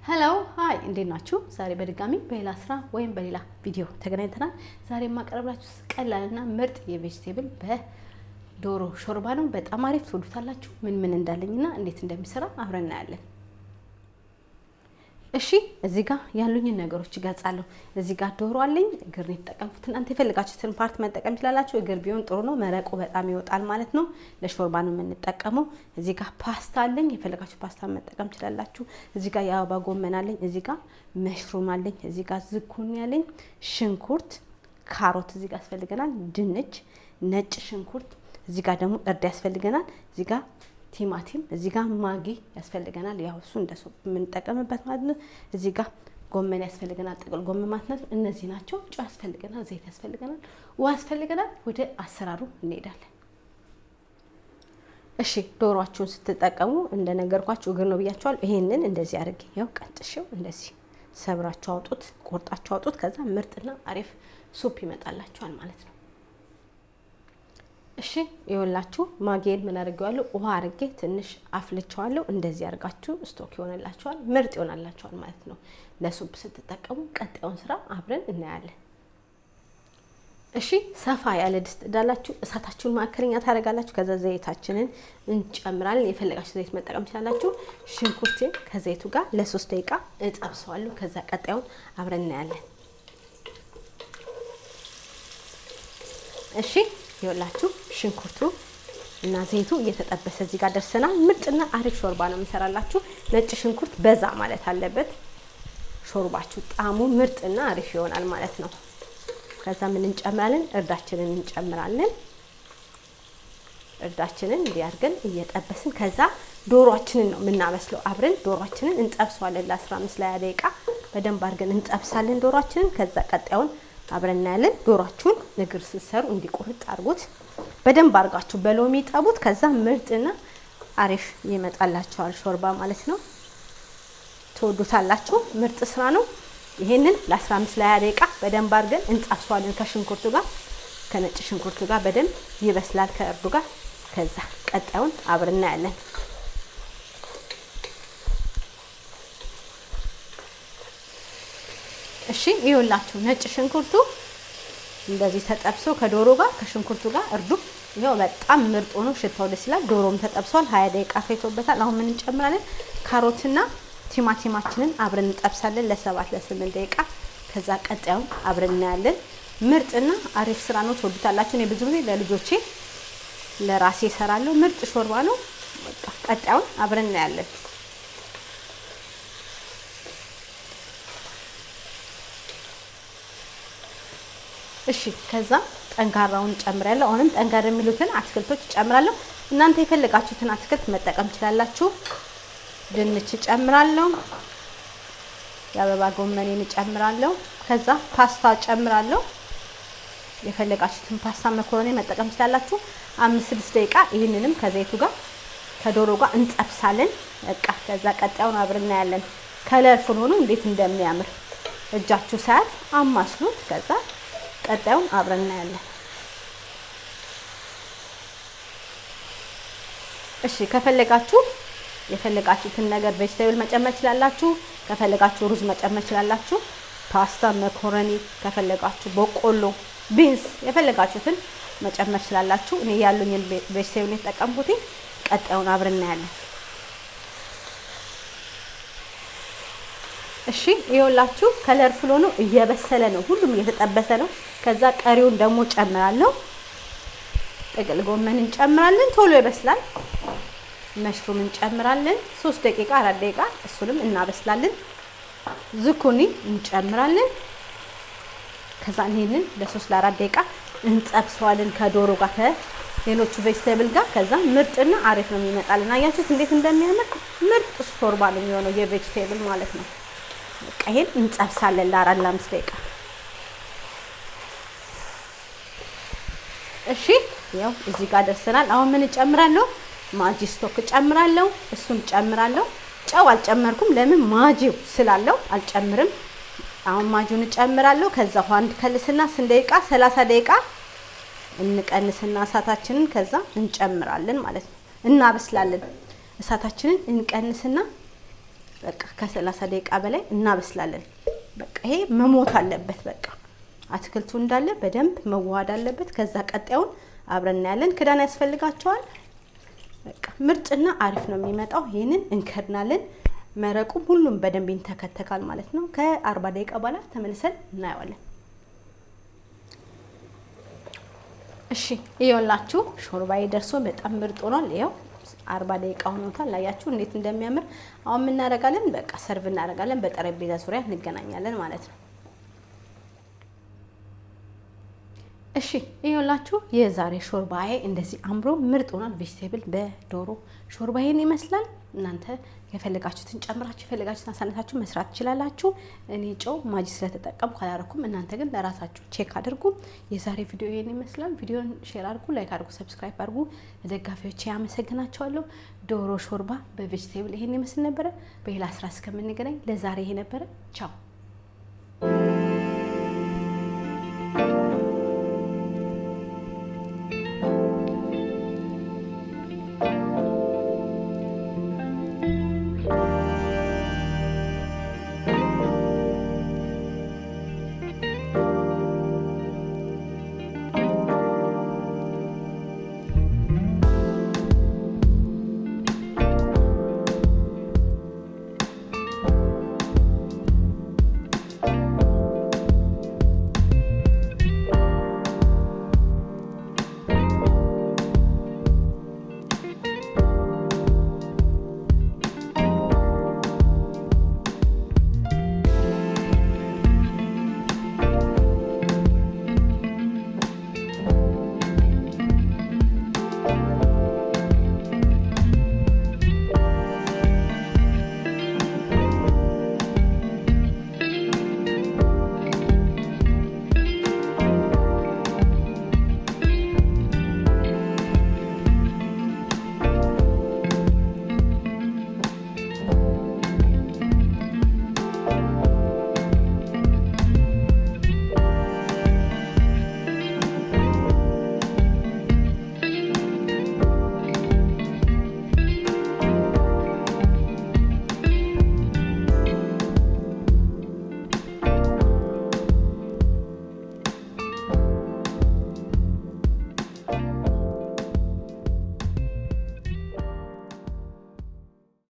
ሄሎ ሃይ እንዴት ናችሁ? ዛሬ በድጋሚ በሌላ ስራ ወይም በሌላ ቪዲዮ ተገናኝተናል። ዛሬ የማቀርብላችሁ ቀላልና ምርጥ የቬጂቴብል በዶሮ ሾርባ ነው። በጣም አሪፍ ትወዱታላችሁ። ምን እንዳለኝና እንዴት እንደሚሰራ አብረን እናያለን። እሺ እዚህ ጋር ያሉኝን ነገሮች እገልጻለሁ። እዚህ ጋር ዶሮ አለኝ። እግር ነው የተጠቀምኩት። እናንተ የፈለጋችሁትን ፓርት መጠቀም ትችላላችሁ። እግር ቢሆን ጥሩ ነው። መረቁ በጣም ይወጣል ማለት ነው። ለሾርባ ነው የምንጠቀመው። እዚህ ጋር ፓስታ አለኝ። የፈለጋችሁ ፓስታ መጠቀም ትችላላችሁ። እዚህ ጋር የአበባ ጎመን አለኝ። እዚህ ጋር መሽሩም አለኝ። እዚህ ጋር ዝኩኒ አለኝ። ሽንኩርት፣ ካሮት እዚህ ጋር ያስፈልገናል። ድንች፣ ነጭ ሽንኩርት፣ እዚህ ጋር ደግሞ እርድ ያስፈልገናል። እዚህ ጋር ቲማቲም፣ እዚህ ጋር ማጊ ያስፈልገናል። ያው እሱ እንደሱ የምንጠቀምበት ማለት ነው። እዚህ ጋር ጎመን ያስፈልገናል። ጥቅል ጎመን ማለት ነው። እነዚህ ናቸው። ጨው ያስፈልገናል። ዘይት ያስፈልገናል። ውሃ ያስፈልገናል። ወደ አሰራሩ እንሄዳለን። እሺ ዶሮአችሁን ስትጠቀሙ እንደነገርኳችሁ እግር ነው ብያችኋለሁ። ይሄንን እንደዚህ አድርጌ ያው ቀንጥሼው እንደዚህ ሰብራችሁ አውጡት፣ ቆርጣችሁ አውጡት። ከዛ ምርጥና አሪፍ ሱፕ ይመጣላችኋል ማለት ነው። እሺ ይኸውላችሁ ማጌን ምን አድርጌዋለሁ? ውሃ አድርጌ ትንሽ አፍልቼዋለሁ። እንደዚህ አድርጋችሁ ስቶክ ይሆንላችኋል። ምርጥ ይሆንላችኋል ማለት ነው ለሱፕ ስትጠቀሙ። ቀጣዩን ስራ አብረን እናያለን። እሺ ሰፋ ያለ ድስት ዳላችሁ እሳታችሁን ማከረኛ ታደርጋላችሁ። ከዛ ዘይታችንን እንጨምራለን። የፈለጋችሁ ዘይት መጠቀም ትችላላችሁ። ሽንኩርቴን ከዘይቱ ጋር ለ3 ደቂቃ እጠብሰዋለሁ። ከዛ ቀጣዩን አብረን እናያለን። እሺ ይኸውላችሁ ሽንኩርቱ እና ዘይቱ እየተጠበሰ እዚህ ጋር ደርሰናል። ምርጥና አሪፍ ሾርባ ነው የምሰራላችሁ። ነጭ ሽንኩርት በዛ ማለት አለበት። ሾርባችሁ ጣዕሙ ምርጥና አሪፍ ይሆናል ማለት ነው። ከዛ ምን እንጨምራለን? እርዳችንን እንጨምራለን። እርዳችንን እንዲያርገን እየጠበስን ከዛ ዶሮአችንን ነው የምናበስለው። አብረን ዶሮአችንን እንጠብሰዋለን ለ15 ለ20 ደቂቃ በደንብ አድርገን እንጠብሳለን ዶሮአችንን። ከዛ ቀጣዩን አብረን እናያለን። ዶሮአችሁን እግር ስትሰሩ እንዲቆርጥ አድርጉት። በደንብ አድርጋችሁ በሎሚ ጠቡት። ከዛ ምርጥና አሪፍ ይመጣላችኋል ሾርባ ማለት ነው። ትወዱታላችሁ። ምርጥ ስራ ነው። ይሄንን ለ15 ለ20 ደቂቃ በደንብ አድርገን እንጠብሰዋለን ከሽንኩርቱ ጋር ከነጭ ሽንኩርቱ ጋር በደንብ ይበስላል ከእርዱ ጋር። ከዛ ቀጣዩን አብረን እናያለን። እሺ ይኸውላችሁ ነጭ ሽንኩርቱ እንደዚህ ተጠብሶ ከዶሮ ጋር ከሽንኩርቱ ጋር እርዱ ይኸው በጣም ምርጥ ሆኖ ሽታው ደስ ይላል። ዶሮም ተጠብሷል። 20 ደቂቃ ፈይቶበታል። አሁን ምን እንጨምራለን? ካሮትና ቲማቲማችንን አብረን እንጠብሳለን ለ7 ለ8 ደቂቃ። ከዛ ቀጣዩን አብረን እናያለን። ምርጥና አሪፍ ስራ ነው። ትወዱታላችሁ። እኔ ብዙ ጊዜ ለልጆቼ ለራሴ እሰራለሁ። ምርጥ ሾርባ ነው። በቃ ቀጣዩን አብረን እናያለን። እሺ ከዛ ጠንካራውን ጨምራለሁ። አሁንም ጠንካራ የሚሉትን አትክልቶች ጨምራለሁ። እናንተ የፈለጋችሁትን አትክልት መጠቀም ትችላላችሁ። ድንች ጨምራለሁ። የአበባ ጎመኔን ጨምራለሁ። ከዛ ፓስታ ጨምራለሁ። የፈለጋችሁትን ፓስታ መኮሮኒ መጠቀም ትችላላችሁ። 5-6 ደቂቃ ይሄንንም ከዘይቱ ጋር ከዶሮ ጋር እንጠብሳለን። በቃ ከዛ ቀጣዩን አብረን እናያለን። ከለርፉል ሆኖ እንዴት እንደሚያምር እጃችሁ ሳያት አማስሉት። ከዛ ቀጣዩን አብረን እናያለን። እሺ ከፈለጋችሁ የፈለጋችሁትን ነገር ቬጂቴብል መጨመር ትችላላችሁ። ከፈለጋችሁ ሩዝ መጨመር ትችላላችሁ። ፓስታ፣ መኮረኒ ከፈለጋችሁ በቆሎ፣ ቢንስ የፈለጋችሁትን መጨመር ትችላላችሁ። እኔ ያሉኝን ቬጂቴብል የተጠቀምኩት። ቀጣዩን አብረን እናያለን። እሺ ይኸውላችሁ ከለርፉል ሆኖ እየበሰለ ነው። ሁሉም እየተጠበሰ ነው። ከዛ ቀሪውን ደግሞ ጨምራለሁ። ጥቅል ጎመን እንጨምራለን። ቶሎ ይበስላል። መሽሩም እንጨምራለን። 3 ደቂቃ 4 ደቂቃ እሱንም እናበስላለን። ዝኩኒ እንጨምራለን። ከዛ ይሄንን ለ3 ለ4 ደቂቃ እንጠብሰዋለን ከዶሮ ጋር ከሌሎቹ ቬጂቴብል ጋር። ከዛ ምርጥና አሪፍ ነው የሚመጣልን። አያችሁት እንዴት እንደሚያምር? ምርጥ ሾርባ ነው የሚሆነው የቬጂቴብል ማለት ነው። በቃ ይሄን እንጠብሳለን ለ4 ለ5 ደቂቃ። እሺ ያው እዚህ ጋር ደርሰናል። አሁን ምን እጨምራለሁ? ማጂ ስቶክ እጨምራለሁ። እሱን እጨምራለሁ። ጨው አልጨመርኩም። ለምን? ማጂው ስላለው አልጨምርም። አሁን ማጂውን እጨምራለሁ። ከዛ አንድ ከልስና 3 ደቂቃ 30 ደቂቃ እንቀንስና እሳታችንን ከዛ እንጨምራለን ማለት ነው። እናበስላለን። እሳታችንን እንቀንስና በቃ ከ30 ደቂቃ በላይ እናበስላለን። በቃ ይሄ መሞት አለበት። በቃ አትክልቱ እንዳለ በደንብ መዋሃድ አለበት። ከዛ ቀጣዩን አብረን እናያለን። ክዳን ያስፈልጋቸዋል። በቃ ምርጥና አሪፍ ነው የሚመጣው። ይሄንን እንከድናለን። መረቁም ሁሉም በደንብ ይንተከተካል ማለት ነው። ከ40 ደቂቃ በኋላ ተመልሰን እናየዋለን። እሺ ይኸውላችሁ ሾርባዬ ደርሶ በጣም ምርጥ ሆኗል። ይኸው 40 ደቂቃ ሆኖታል። ላያችሁ እንዴት እንደሚያምር። አሁን ምን እናደርጋለን? በቃ ሰርቭ እናደርጋለን። በጠረጴዛ ዙሪያ እንገናኛለን ማለት ነው። እሺ ይኸውላችሁ የዛሬ ሾርባዬ እንደዚህ አምሮ ምርጥ ሆኗል። ቬጂቴብል በዶሮ ሾርባዬን ይመስላል። እናንተ የፈለጋችሁትን ጨምራችሁ የፈለጋችሁትን አሳነታችሁ መስራት ትችላላችሁ። እኔ ጨው ማጂ ስለተጠቀምኩ አላረኩም። እናንተ ግን ለራሳችሁ ቼክ አድርጉ። የዛሬ ቪዲዮ ይሄን ይመስላል። ቪዲዮን ሼር አድርጉ፣ ላይክ አድርጉ፣ ሰብስክራይብ አድርጉ። ለደጋፊዎቼ ያመሰግናቸዋለሁ። ዶሮ ሾርባ በቬጂቴብል ይሄን ይመስል ነበረ። በሌላ ስራ እስከምንገናኝ ለዛሬ ይሄ ነበረ። ቻው